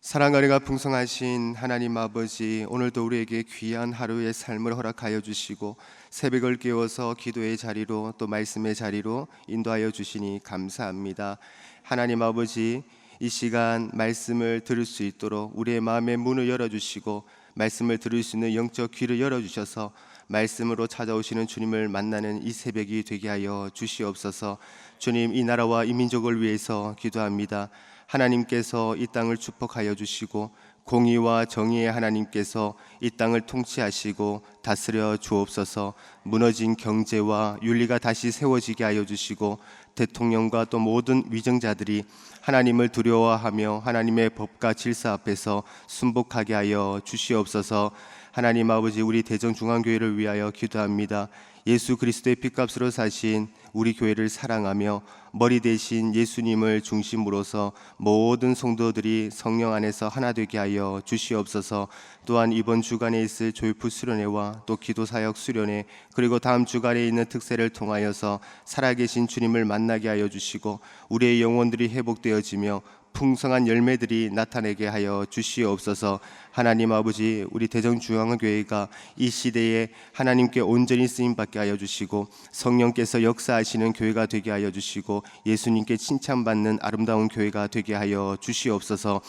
사랑하리가 풍성하신 하나님 아버지, 오늘도 우리에게 귀한 하루의 삶을 허락하여 주시고 새벽을 깨워서 기도의 자리로 또 말씀의 자리로 인도하여 주시니 감사합니다. 하나님 아버지, 이 시간 말씀을 들을 수 있도록 우리의 마음의 문을 열어주시고 말씀을 들을 수 있는 영적 귀를 열어주셔서 말씀으로 찾아오시는 주님을 만나는 이 새벽이 되게 하여 주시옵소서. 주님, 이 나라와 이 민족을 위해서 기도합니다. 하나님께서 이 땅을 축복하여 주시고 공의와 정의의 하나님께서 이 땅을 통치하시고 다스려 주옵소서. 무너진 경제와 윤리가 다시 세워지게 하여 주시고 대통령과 또 모든 위정자들이 하나님을 두려워하며 하나님의 법과 질서 앞에서 순복하게 하여 주시옵소서. 하나님 아버지, 우리 대전중앙교회를 위하여 기도합니다. 예수 그리스도의 핏값으로 사신 우리 교회를 사랑하며 머리 대신 예수님을 중심으로서 모든 성도들이 성령 안에서 하나 되게 하여 주시옵소서. 또한 이번 주간에 있을 조이풀 수련회와 또 기도사역 수련회, 그리고 다음 주간에 있는 특세를 통하여서 살아계신 주님을 만나게 하여 주시고 우리의 영혼들이 회복되어지며 풍성한 열매들이 나타내게 하여 주시옵소서. 하나님 아버지, 우리 대전중앙교회가 이 시대에 하나님께 온전히 쓰임받게 하여 주시고 성령께서 역사하시는 교회가 되게 하여 주시고 예수님께 칭찬받는 아름다운 교회가 되게 하여 주시옵소서.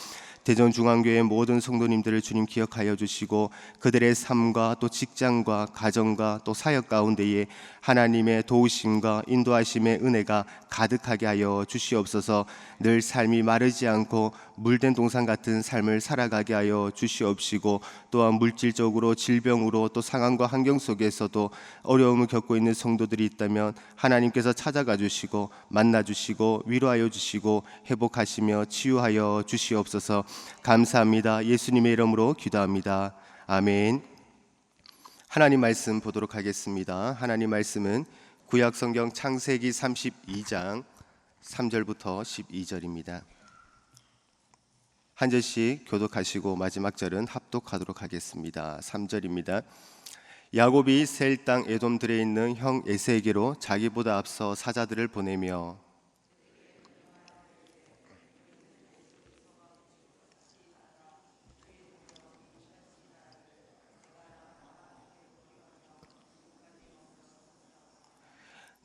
대전중앙교회 모든 성도님들을 주님 기억하여 주시고 그들의 삶과 또 직장과 가정과 또 사역 가운데에 하나님의 도우심과 인도하심의 은혜가 가득하게 하여 주시옵소서. 늘 삶이 마르지 않고 물된 동산 같은 삶을 살아가게 하여 주시옵시고 또한 물질적으로 질병으로 또 상황과 환경 속에서도 어려움을 겪고 있는 성도들이 있다면 하나님께서 찾아가 주시고 만나 주시고 위로하여 주시고 회복하시며 치유하여 주시옵소서. 감사합니다. 예수님의 이름으로 기도합니다. 아멘. 하나님 말씀 보도록 하겠습니다. 하나님 말씀은 구약 성경 창세기 32장 3절부터 12절입니다. 한 절씩 교독하시고 마지막 절은 합독하도록 하겠습니다. 3절입니다. 야곱이 세일 땅 에돔들에 있는 형 에세에게로 자기보다 앞서 사자들을 보내며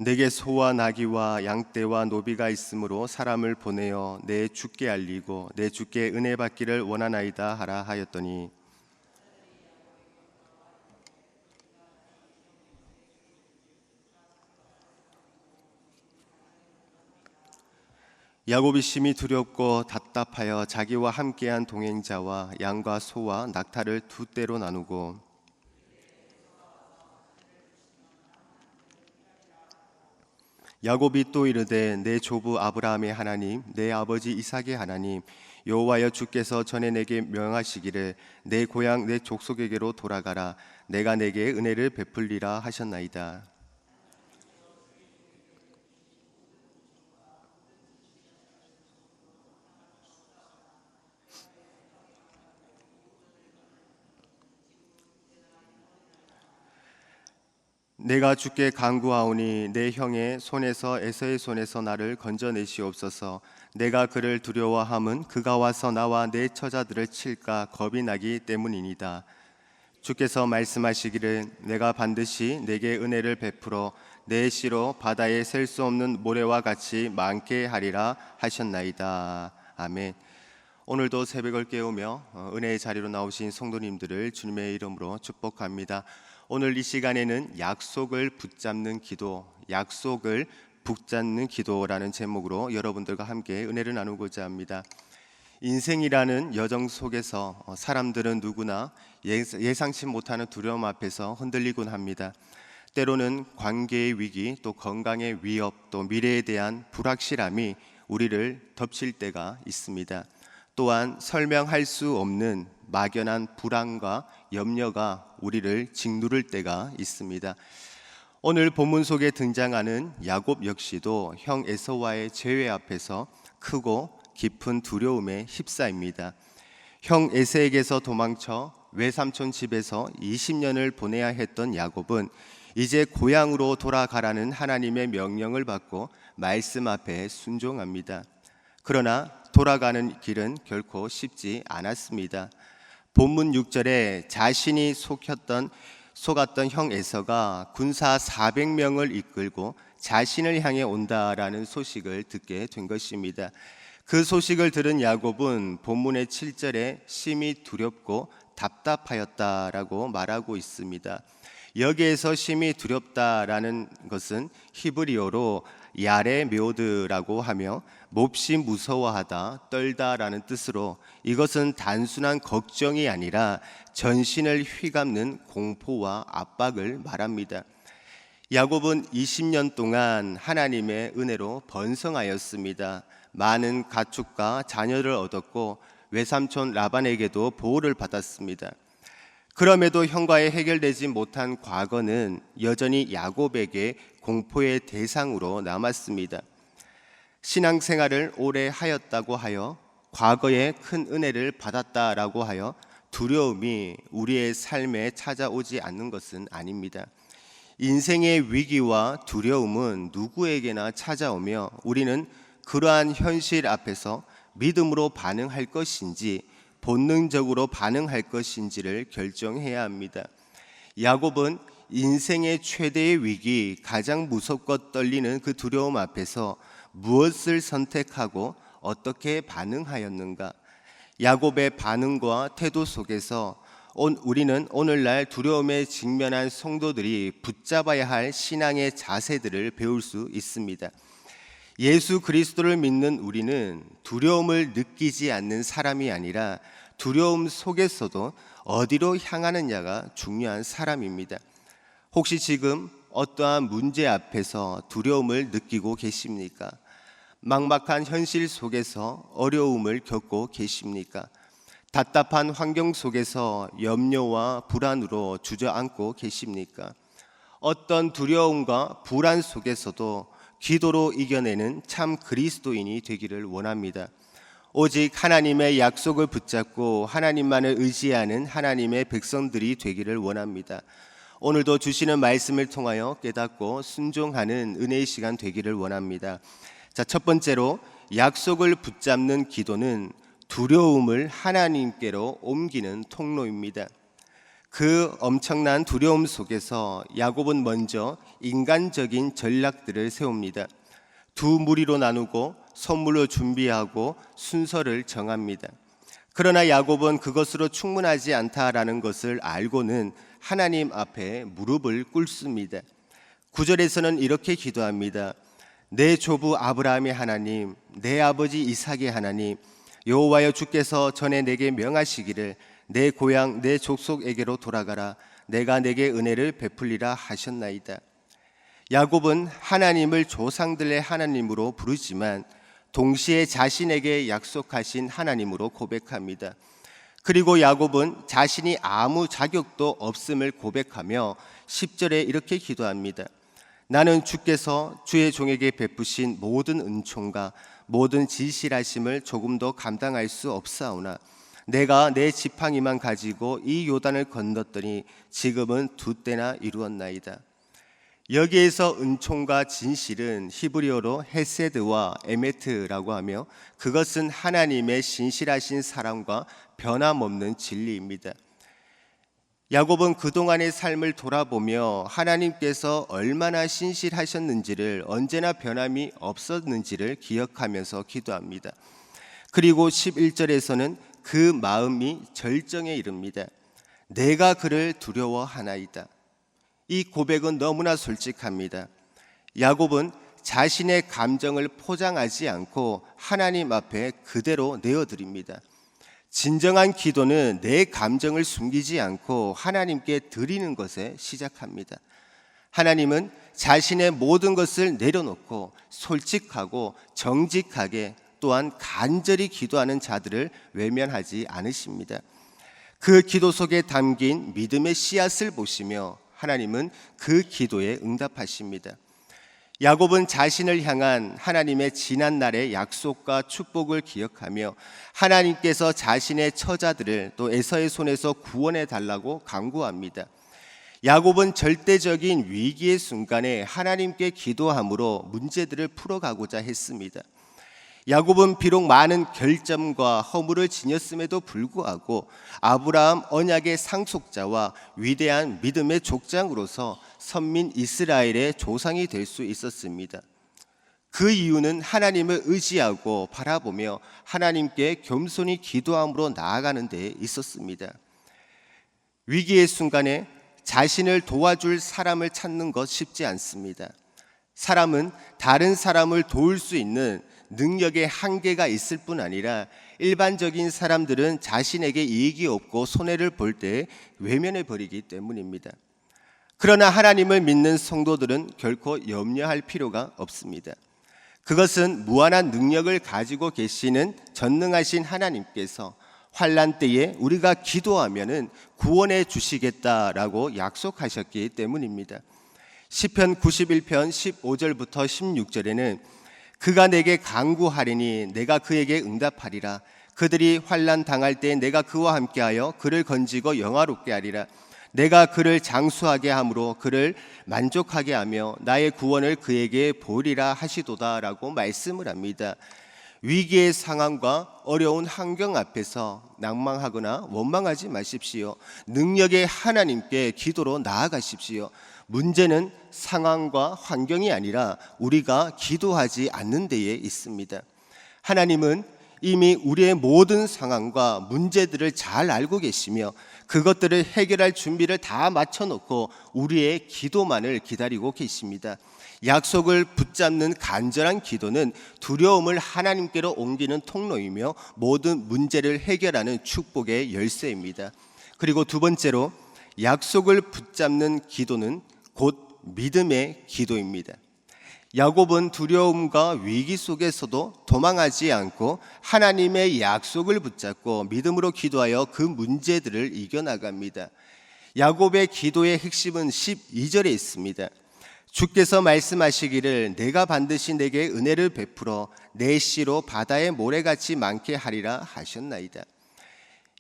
내게 소와 나귀와 양떼와 노비가 있으므로 사람을 보내어 내 주께 알리고 내 주께 은혜 받기를 원하나이다 하라 하였더니 야곱이 심히 두렵고 답답하여 자기와 함께한 동행자와 양과 소와 낙타를 두 떼로 나누고 야곱이 또 이르되 내 조부 아브라함의 하나님 내 아버지 이삭의 하나님 여호와여 주께서 전에 내게 명하시기를 내 고향 내 족속에게로 돌아가라 내가 내게 은혜를 베풀리라 하셨나이다. 내가 주께 간구하오니 내 형의 손에서 에서의 손에서 나를 건져내시옵소서. 내가 그를 두려워함은 그가 와서 나와 내 처자들을 칠까 겁이 나기 때문이니이다. 주께서 말씀하시기를 내가 반드시 내게 은혜를 베풀어 내 씨로 바다에 셀 수 없는 모래와 같이 많게 하리라 하셨나이다. 아멘. 오늘도 새벽을 깨우며 은혜의 자리로 나오신 성도님들을 주님의 이름으로 축복합니다. 오늘 이 시간에는 약속을 붙잡는 기도, 약속을 붙잡는 기도라는 제목으로 여러분들과 함께 은혜를 나누고자 합니다. 인생이라는 여정 속에서 사람들은 누구나 예상치 못하는 두려움 앞에서 흔들리곤 합니다. 때로는 관계의 위기, 또 건강의 위협, 또 미래에 대한 불확실함이 우리를 덮칠 때가 있습니다. 또한 설명할 수 없는 막연한 불안과 염려가 우리를 짓누를 때가 있습니다. 오늘 본문 속에 등장하는 야곱 역시도 형 에서와의 제외 앞에서 크고 깊은 두려움에 휩싸입니다. 형 에서에게서 도망쳐 외삼촌 집에서 20년을 보내야 했던 야곱은 이제 고향으로 돌아가라는 하나님의 명령을 받고 말씀 앞에 순종합니다. 그러나 돌아가는 길은 결코 쉽지 않았습니다. 본문 6절에 자신이 속았던 형 에서가 군사 400명을 이끌고 자신을 향해 온다라는 소식을 듣게 된 것입니다. 그 소식을 들은 야곱은 본문의 7절에 심히 두렵고 답답하였다라고 말하고 있습니다. 여기에서 심히 두렵다라는 것은 히브리어로 야레메오드라고 하며 몹시 무서워하다, 떨다라는 뜻으로 이것은 단순한 걱정이 아니라 전신을 휘감는 공포와 압박을 말합니다. 야곱은 20년 동안 하나님의 은혜로 번성하였습니다. 많은 가축과 자녀를 얻었고 외삼촌 라반에게도 보호를 받았습니다. 그럼에도 형과의 해결되지 못한 과거는 여전히 야곱에게 공포의 대상으로 남았습니다. 신앙생활을 오래 하였다고 하여 과거에 큰 은혜를 받았다라고 하여 두려움이 우리의 삶에 찾아오지 않는 것은 아닙니다. 인생의 위기와 두려움은 누구에게나 찾아오며 우리는 그러한 현실 앞에서 믿음으로 반응할 것인지 본능적으로 반응할 것인지를 결정해야 합니다. 야곱은 인생의 최대의 위기, 가장 무섭고 떨리는 그 두려움 앞에서 무엇을 선택하고 어떻게 반응하였는가? 야곱의 반응과 태도 속에서 우리는 오늘날 두려움에 직면한 성도들이 붙잡아야 할 신앙의 자세들을 배울 수 있습니다. 예수 그리스도를 믿는 우리는 두려움을 느끼지 않는 사람이 아니라 두려움 속에서도 어디로 향하느냐가 중요한 사람입니다. 혹시 지금 어떠한 문제 앞에서 두려움을 느끼고 계십니까? 막막한 현실 속에서 어려움을 겪고 계십니까? 답답한 환경 속에서 염려와 불안으로 주저앉고 계십니까? 어떤 두려움과 불안 속에서도 기도로 이겨내는 참 그리스도인이 되기를 원합니다. 오직 하나님의 약속을 붙잡고 하나님만을 의지하는 하나님의 백성들이 되기를 원합니다. 오늘도 주시는 말씀을 통하여 깨닫고 순종하는 은혜의 시간 되기를 원합니다. 자, 첫 번째로 약속을 붙잡는 기도는 두려움을 하나님께로 옮기는 통로입니다. 그 엄청난 두려움 속에서 야곱은 먼저 인간적인 전략들을 세웁니다. 두 무리로 나누고 선물로 준비하고 순서를 정합니다. 그러나 야곱은 그것으로 충분하지 않다라는 것을 알고는 하나님 앞에 무릎을 꿇습니다. 9절에서는 이렇게 기도합니다. 내 조부 아브라함의 하나님, 내 아버지 이삭의 하나님, 여호와여 주께서 전에 내게 명하시기를 내 고향 내 족속에게로 돌아가라. 내가 내게 은혜를 베풀리라 하셨나이다. 야곱은 하나님을 조상들의 하나님으로 부르지만 동시에 자신에게 약속하신 하나님으로 고백합니다. 그리고 야곱은 자신이 아무 자격도 없음을 고백하며 10절에 이렇게 기도합니다. 나는 주께서 주의 종에게 베푸신 모든 은총과 모든 진실하심을 조금도 감당할 수 없사오나 내가 내 지팡이만 가지고 이 요단을 건넜더니 지금은 두 때나 이루었나이다. 여기에서 은총과 진실은 히브리어로 헤세드와 에메트라고 하며 그것은 하나님의 신실하신 사랑과 변함없는 진리입니다. 야곱은 그동안의 삶을 돌아보며 하나님께서 얼마나 신실하셨는지를, 언제나 변함이 없었는지를 기억하면서 기도합니다. 그리고 11절에서는 그 마음이 절정에 이릅니다. 내가 그를 두려워하나이다. 이 고백은 너무나 솔직합니다. 야곱은 자신의 감정을 포장하지 않고 하나님 앞에 그대로 내어드립니다. 진정한 기도는 내 감정을 숨기지 않고 하나님께 드리는 것에 시작합니다. 하나님은 자신의 모든 것을 내려놓고 솔직하고 정직하게 또한 간절히 기도하는 자들을 외면하지 않으십니다. 그 기도 속에 담긴 믿음의 씨앗을 보시며 하나님은 그 기도에 응답하십니다. 야곱은 자신을 향한 하나님의 지난 날의 약속과 축복을 기억하며 하나님께서 자신의 처자들을 또 에서의 손에서 구원해 달라고 간구합니다. 야곱은 절대적인 위기의 순간에 하나님께 기도함으로 문제들을 풀어가고자 했습니다. 야곱은 비록 많은 결점과 허물을 지녔음에도 불구하고 아브라함 언약의 상속자와 위대한 믿음의 족장으로서 선민 이스라엘의 조상이 될 수 있었습니다. 그 이유는 하나님을 의지하고 바라보며 하나님께 겸손히 기도함으로 나아가는 데 있었습니다. 위기의 순간에 자신을 도와줄 사람을 찾는 것 쉽지 않습니다. 사람은 다른 사람을 도울 수 있는 능력의 한계가 있을 뿐 아니라 일반적인 사람들은 자신에게 이익이 없고 손해를 볼 때 외면해 버리기 때문입니다. 그러나 하나님을 믿는 성도들은 결코 염려할 필요가 없습니다. 그것은 무한한 능력을 가지고 계시는 전능하신 하나님께서 환난 때에 우리가 기도하면은 구원해 주시겠다라고 약속하셨기 때문입니다. 시편 91편 15절부터 16절에는 그가 내게 간구하리니 내가 그에게 응답하리라. 그들이 환난 당할 때 내가 그와 함께하여 그를 건지고 영화롭게 하리라. 내가 그를 장수하게 함으로 그를 만족하게 하며 나의 구원을 그에게 보리라 하시도다라고 말씀을 합니다. 위기의 상황과 어려운 환경 앞에서 낭망하거나 원망하지 마십시오. 능력의 하나님께 기도로 나아가십시오. 문제는 상황과 환경이 아니라 우리가 기도하지 않는 데에 있습니다. 하나님은 이미 우리의 모든 상황과 문제들을 잘 알고 계시며 그것들을 해결할 준비를 다 마쳐놓고 우리의 기도만을 기다리고 계십니다. 약속을 붙잡는 간절한 기도는 두려움을 하나님께로 옮기는 통로이며 모든 문제를 해결하는 축복의 열쇠입니다. 그리고 두 번째로 약속을 붙잡는 기도는 곧 믿음의 기도입니다. 야곱은 두려움과 위기 속에서도 도망하지 않고 하나님의 약속을 붙잡고 믿음으로 기도하여 그 문제들을 이겨나갑니다. 야곱의 기도의 핵심은 12절에 있습니다. 주께서 말씀하시기를 내가 반드시 내게 은혜를 베풀어 내 씨로 바다의 모래같이 많게 하리라 하셨나이다.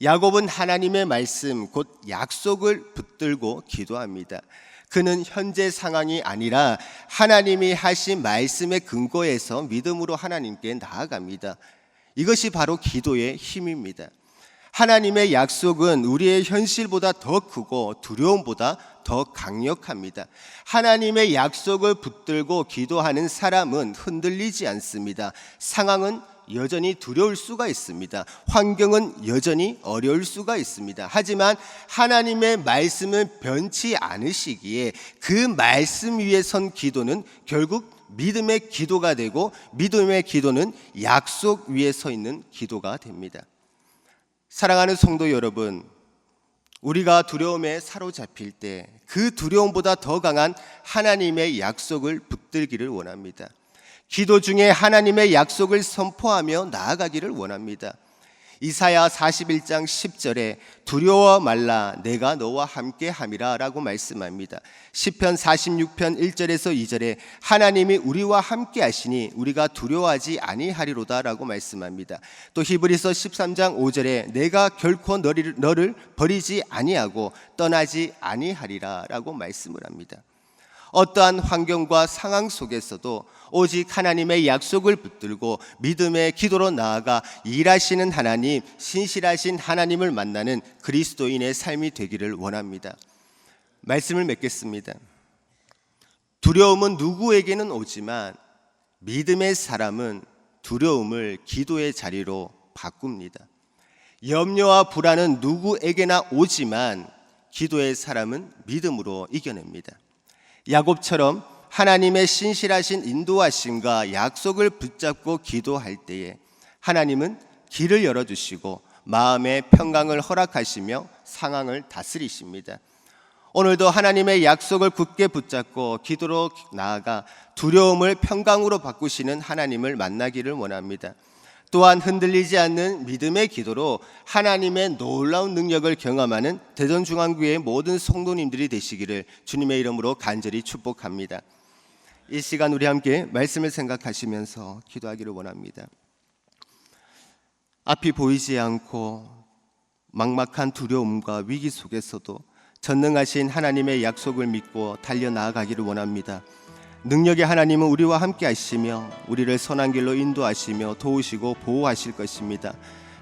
야곱은 하나님의 말씀 곧 약속을 붙들고 기도합니다. 그는 현재 상황이 아니라 하나님이 하신 말씀의 근거에서 믿음으로 하나님께 나아갑니다. 이것이 바로 기도의 힘입니다. 하나님의 약속은 우리의 현실보다 더 크고 두려움보다 더 강력합니다. 하나님의 약속을 붙들고 기도하는 사람은 흔들리지 않습니다. 상황은 여전히 두려울 수가 있습니다. 환경은 여전히 어려울 수가 있습니다. 하지만 하나님의 말씀은 변치 않으시기에 그 말씀 위에 선 기도는 결국 믿음의 기도가 되고 믿음의 기도는 약속 위에 서 있는 기도가 됩니다. 사랑하는 성도 여러분, 우리가 두려움에 사로잡힐 때 그 두려움보다 더 강한 하나님의 약속을 붙들기를 원합니다. 기도 중에 하나님의 약속을 선포하며 나아가기를 원합니다. 이사야 41장 10절에 두려워 말라 내가 너와 함께 함이라 라고 말씀합니다. 시편 46편 1절에서 2절에 하나님이 우리와 함께 하시니 우리가 두려워하지 아니하리로다 라고 말씀합니다. 또 히브리서 13장 5절에 내가 결코 너를 버리지 아니하고 떠나지 아니하리라 라고 말씀을 합니다. 어떠한 환경과 상황 속에서도 오직 하나님의 약속을 붙들고 믿음의 기도로 나아가 일하시는 하나님, 신실하신 하나님을 만나는 그리스도인의 삶이 되기를 원합니다. 말씀을 맺겠습니다. 두려움은 누구에게는 오지만 믿음의 사람은 두려움을 기도의 자리로 바꿉니다. 염려와 불안은 누구에게나 오지만 기도의 사람은 믿음으로 이겨냅니다. 야곱처럼 하나님의 신실하신 인도하심과 약속을 붙잡고 기도할 때에 하나님은 길을 열어주시고 마음의 평강을 허락하시며 상황을 다스리십니다. 오늘도 하나님의 약속을 굳게 붙잡고 기도로 나아가 두려움을 평강으로 바꾸시는 하나님을 만나기를 원합니다. 또한 흔들리지 않는 믿음의 기도로 하나님의 놀라운 능력을 경험하는 대전중앙교회 모든 성도님들이 되시기를 주님의 이름으로 간절히 축복합니다. 이 시간 우리 함께 말씀을 생각하시면서 기도하기를 원합니다. 앞이 보이지 않고 막막한 두려움과 위기 속에서도 전능하신 하나님의 약속을 믿고 달려나아가기를 원합니다. 능력의 하나님은 우리와 함께 하시며 우리를 선한 길로 인도하시며 도우시고 보호하실 것입니다.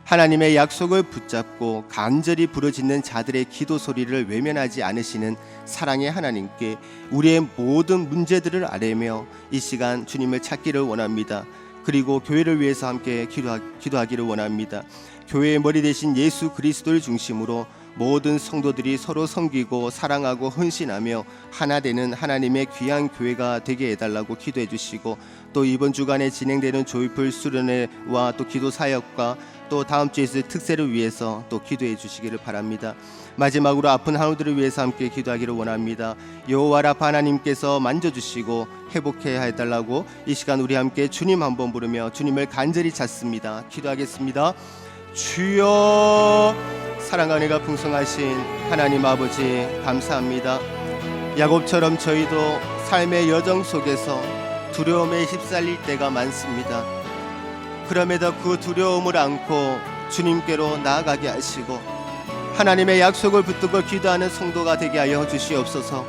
하나님의 약속을 붙잡고 간절히 부르짖는 자들의 기도 소리를 외면하지 않으시는 사랑의 하나님께 우리의 모든 문제들을 아뢰며 이 시간 주님을 찾기를 원합니다. 그리고 교회를 위해서 함께 기도하기를 원합니다. 교회의 머리 대신 예수 그리스도를 중심으로 모든 성도들이 서로 섬기고 사랑하고 헌신하며 하나 되는 하나님의 귀한 교회가 되게 해달라고 기도해 주시고, 또 이번 주간에 진행되는 조이풀 수련회와 또 기도 사역과 또 다음 주에 있을 특세를 위해서 또 기도해 주시기를 바랍니다. 마지막으로 아픈 한우들을 위해서 함께 기도하기를 원합니다. 여호와 라파 하나님께서 만져주시고 회복해 해달라고 이 시간 우리 함께 주님 한번 부르며 주님을 간절히 찾습니다. 기도하겠습니다. 주여, 사랑과 은혜가 풍성하신 하나님 아버지 감사합니다. 야곱처럼 저희도 삶의 여정 속에서 두려움에 휩쓸릴 때가 많습니다. 그럼에도 그 두려움을 안고 주님께로 나아가게 하시고 하나님의 약속을 붙들고 기도하는 성도가 되게 하여 주시옵소서.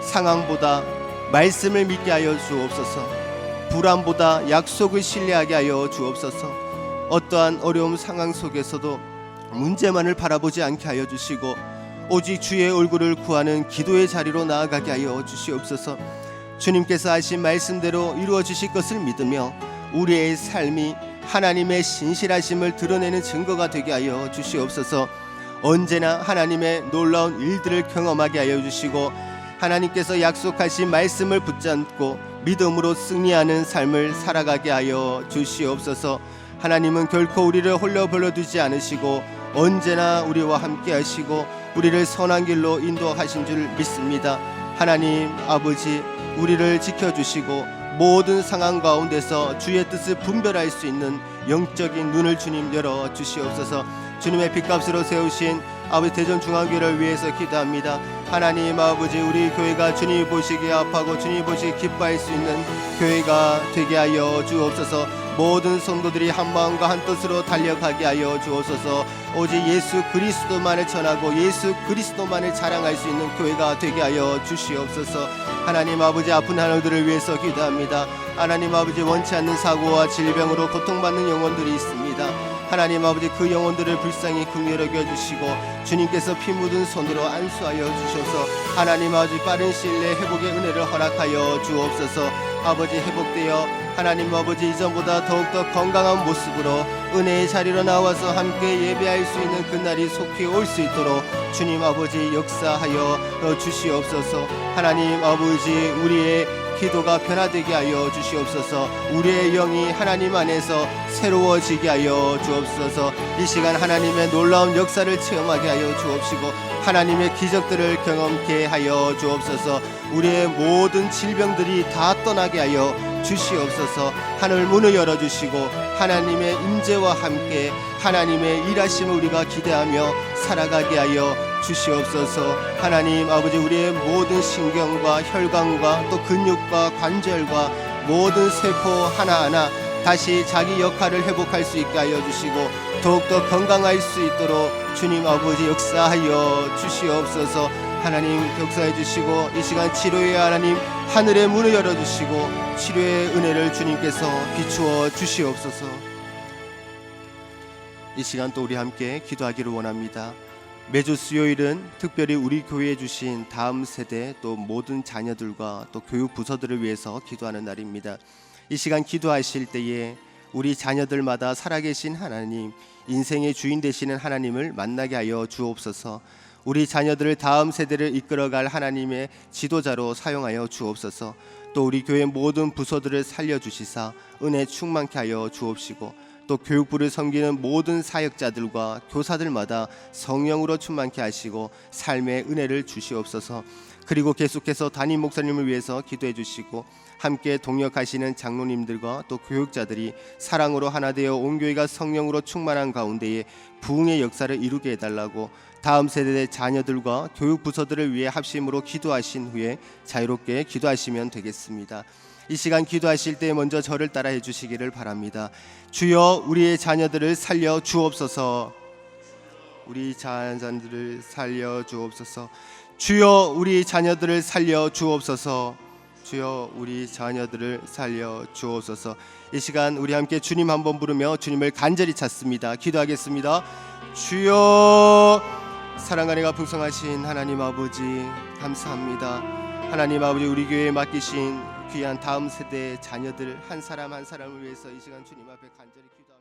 상황보다 말씀을 믿게 하여 주옵소서. 불안보다 약속을 신뢰하게 하여 주옵소서. 어떠한 어려움 상황 속에서도 문제만을 바라보지 않게 하여 주시고 오직 주의 얼굴을 구하는 기도의 자리로 나아가게 하여 주시옵소서. 주님께서 하신 말씀대로 이루어 주실 것을 믿으며 우리의 삶이 하나님의 신실하심을 드러내는 증거가 되게 하여 주시옵소서. 언제나 하나님의 놀라운 일들을 경험하게 하여 주시고 하나님께서 약속하신 말씀을 붙잡고 믿음으로 승리하는 삶을 살아가게 하여 주시옵소서. 하나님은 결코 우리를 홀려 버려두지 않으시고 언제나 우리와 함께 하시고 우리를 선한 길로 인도하신 줄 믿습니다. 하나님 아버지, 우리를 지켜주시고 모든 상황 가운데서 주의 뜻을 분별할 수 있는 영적인 눈을 주님 열어 주시옵소서. 주님의 핏값으로 세우신 아버지 대전중앙교회를 위해서 기도합니다. 하나님 아버지, 우리 교회가 주님이 보시기에 합하고 주님이 보시기에 기뻐할 수 있는 교회가 되게 하여 주옵소서. 모든 성도들이 한 마음과 한 뜻으로 달려가게 하여 주옵소서. 오직 예수 그리스도만을 전하고 예수 그리스도만을 자랑할 수 있는 교회가 되게 하여 주시옵소서. 하나님 아버지, 아픈 하나들을 위해서 기도합니다. 하나님 아버지, 원치 않는 사고와 질병으로 고통받는 영혼들이 있습니다. 하나님 아버지, 그 영혼들을 불쌍히 긍휼히 여겨주시고 주님께서 피 묻은 손으로 안수하여 주셔서 하나님 아버지 빠른 시일 내에 회복의 은혜를 허락하여 주옵소서. 아버지, 회복되어 하나님 아버지 이전보다 더욱더 건강한 모습으로 은혜의 자리로 나와서 함께 예배할 수 있는 그날이 속히 올 수 있도록 주님 아버지 역사하여 주시옵소서. 하나님 아버지, 우리의 기도가 변화되게 하여 주시옵소서. 우리의 영이 하나님 안에서 새로워지게 하여 주옵소서. 이 시간 하나님의 놀라운 역사를 체험하게 하여 주옵시고 하나님의 기적들을 경험케 하여 주옵소서. 우리의 모든 질병들이 다 떠나게 하여 주시옵소서. 하늘 문을 열어주시고 하나님의 임재와 함께 하나님의 일하심을 우리가 기대하며 살아가게 하여 주시옵소서. 하나님 아버지, 우리의 모든 신경과 혈관과 또 근육과 관절과 모든 세포 하나하나 다시 자기 역할을 회복할 수 있게 하여 주시고 더욱더 건강할 수 있도록 주님 아버지 역사하여 주시옵소서. 하나님 역사해 주시고 이 시간 치료의 하나님 하늘의 문을 열어주시고 치료의 은혜를 주님께서 비추어 주시옵소서. 이 시간 또 우리 함께 기도하기를 원합니다. 매주 수요일은 특별히 우리 교회에 주신 다음 세대 또 모든 자녀들과 또 교육 부서들을 위해서 기도하는 날입니다. 이 시간 기도하실 때에 우리 자녀들마다 살아계신 하나님, 인생의 주인 되시는 하나님을 만나게 하여 주옵소서. 우리 자녀들을 다음 세대를 이끌어갈 하나님의 지도자로 사용하여 주옵소서. 또 우리 교회 모든 부서들을 살려주시사 은혜 충만케 하여 주옵시고 또 교육부를 섬기는 모든 사역자들과 교사들마다 성령으로 충만케 하시고 삶의 은혜를 주시옵소서. 그리고 계속해서 담임 목사님을 위해서 기도해 주시고 함께 동역하시는 장로님들과 또 교육자들이 사랑으로 하나 되어 온 교회가 성령으로 충만한 가운데에 부흥의 역사를 이루게 해달라고 다음 세대의 자녀들과 교육 부서들을 위해 합심으로 기도하신 후에 자유롭게 기도하시면 되겠습니다. 이 시간 기도하실 때 먼저 저를 따라해 주시기를 바랍니다. 주여, 우리의 자녀들을 살려 주옵소서. 우리 자녀들을 살려 주옵소서. 주여, 우리 자녀들을 살려 주옵소서. 주여 우리 자녀들을 살려 주옵소서. 이 시간 우리 함께 주님 한번 부르며 주님을 간절히 찾습니다. 기도하겠습니다. 주여, 사랑과 은혜가 풍성하신 하나님 아버지 감사합니다. 하나님 아버지, 우리 교회에 맡기신 귀한 다음 세대의 자녀들 한 사람 한 사람을 위해서 이 시간 주님 앞에 간절히 기도합니다.